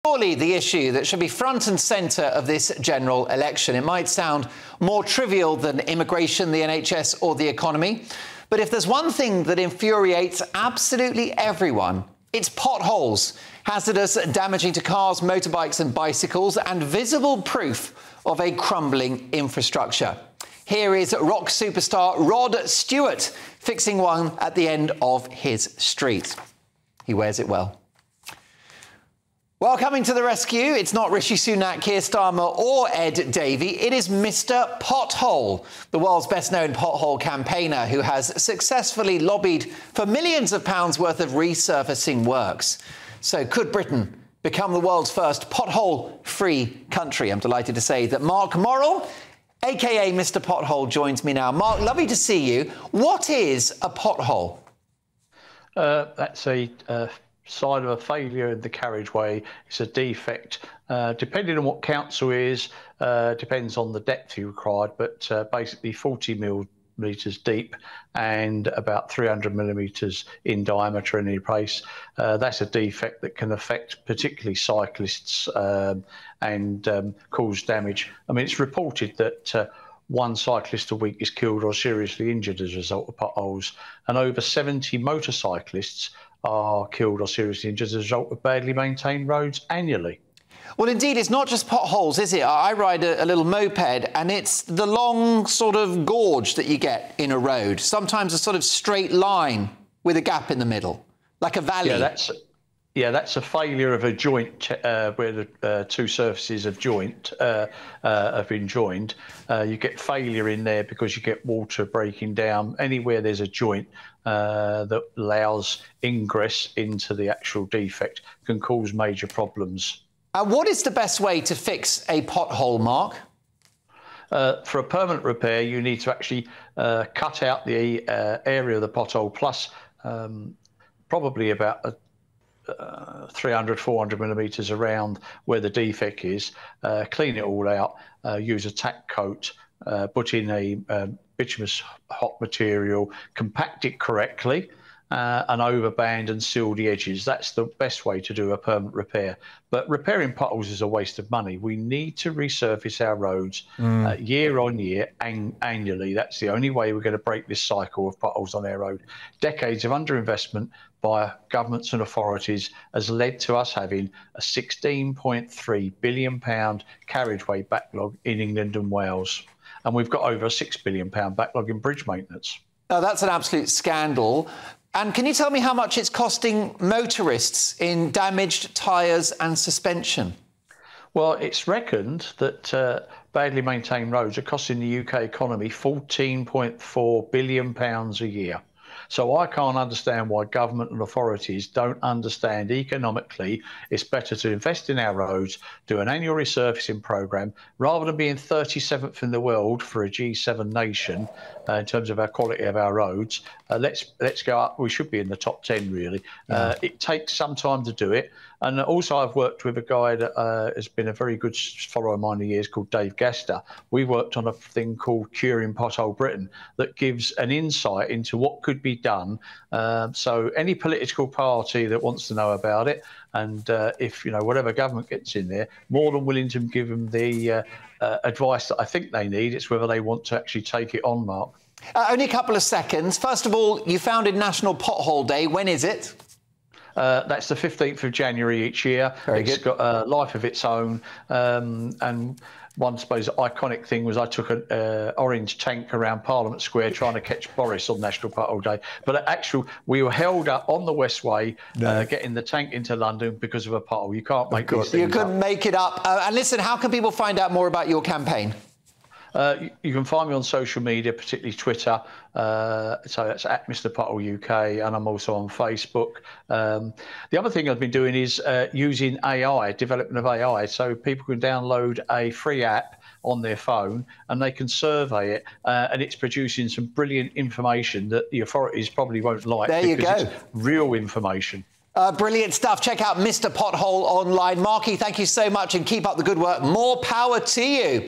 Surely the issue that should be front and centre of this general election. It might sound more trivial than immigration, the NHS or the economy, but if there's one thing that infuriates absolutely everyone, it's potholes, hazardous, damaging to cars, motorbikes and bicycles, and visible proof of a crumbling infrastructure. Here is rock superstar Rod Stewart fixing one at the end of his street. He wears it well. Well, coming to the rescue, it's not Rishi Sunak, Keir Starmer or Ed Davey. It is Mr. Pothole, the world's best-known pothole campaigner who has successfully lobbied for millions of pounds worth of resurfacing works. So could Britain become the world's first pothole-free country? I'm delighted to say that Mark Morrell, a.k.a. Mr. Pothole, joins me now. Mark, lovely to see you. What is a pothole? That's a side of a failure in the carriageway. It's a defect. Depending on what council is, depends on the depth you required, but basically 40 millimetres deep and about 300 millimetres in diameter in any place. That's a defect that can affect particularly cyclists and cause damage. I mean, it's reported that one cyclist a week is killed or seriously injured as a result of potholes, and over 70 motorcyclists are killed or seriously injured as a result of badly maintained roads annually. Well, indeed, it's not just potholes, is it? I ride a little moped, and it's the long sort of gorge that you get in a road, sometimes a sort of straight line with a gap in the middle, like a valley. That's a failure of a joint where the two surfaces have been joined. You get failure in there because you get water breaking down. Anywhere there's a joint that allows ingress into the actual defect can cause major problems. What is the best way to fix a pothole, Mark? For a permanent repair, you need to actually cut out the area of the pothole plus probably about 300, 400 millimetres around where the defect is, clean it all out, use a tack coat, put in a bituminous hot material, compact it correctly, and overband and seal the edges. That's the best way to do a permanent repair. But repairing potholes is a waste of money. We need to resurface our roads year on year, annually. That's the only way we're going to break this cycle of potholes on our road. Decades of underinvestment by governments and authorities has led to us having a £16.3 billion carriageway backlog in England and Wales. And we've got over a £6 billion backlog in bridge maintenance. Oh, that's an absolute scandal. And can you tell me how much it's costing motorists in damaged tyres and suspension? Well, it's reckoned that badly maintained roads are costing the UK economy £14.4 billion a year. So I can't understand why government and authorities don't understand economically it's better to invest in our roads, do an annual resurfacing programme, rather than being 37th in the world for a G7 nation in terms of our quality of our roads. Let's go up. We should be in the top 10, really. Yeah. It takes some time to do it. And also I've worked with a guy that has been a very good follower of mine for years called Dave Gaster. We worked on a thing called Curing Pothole Britain that gives an insight into what could be done. So any political party that wants to know about it, and if, you know, whatever government gets in there, more than willing to give them the advice that I think they need. It's whether they want to actually take it on, Mark. Only a couple of seconds. First of all, you founded National Pothole Day. When is it? That's the 15th of January each year. It's got a life of its own. And one, I suppose, iconic thing was I took an orange tank around Parliament Square trying to catch Boris on National Pothole Day. But actually, we were held up on the Westway getting the tank into London because of a pothole. You can't make these things up. You couldn't make it up. And listen, how can people find out more about your campaign? You can find me on social media, particularly Twitter. So that's at Mr. Pothole UK, and I'm also on Facebook. The other thing I've been doing is using AI, development of AI. So people can download a free app on their phone and they can survey it, and it's producing some brilliant information that the authorities probably won't like. There you go. It's real information. Brilliant stuff. Check out Mr. Pothole online. Marky, thank you so much and keep up the good work. More power to you.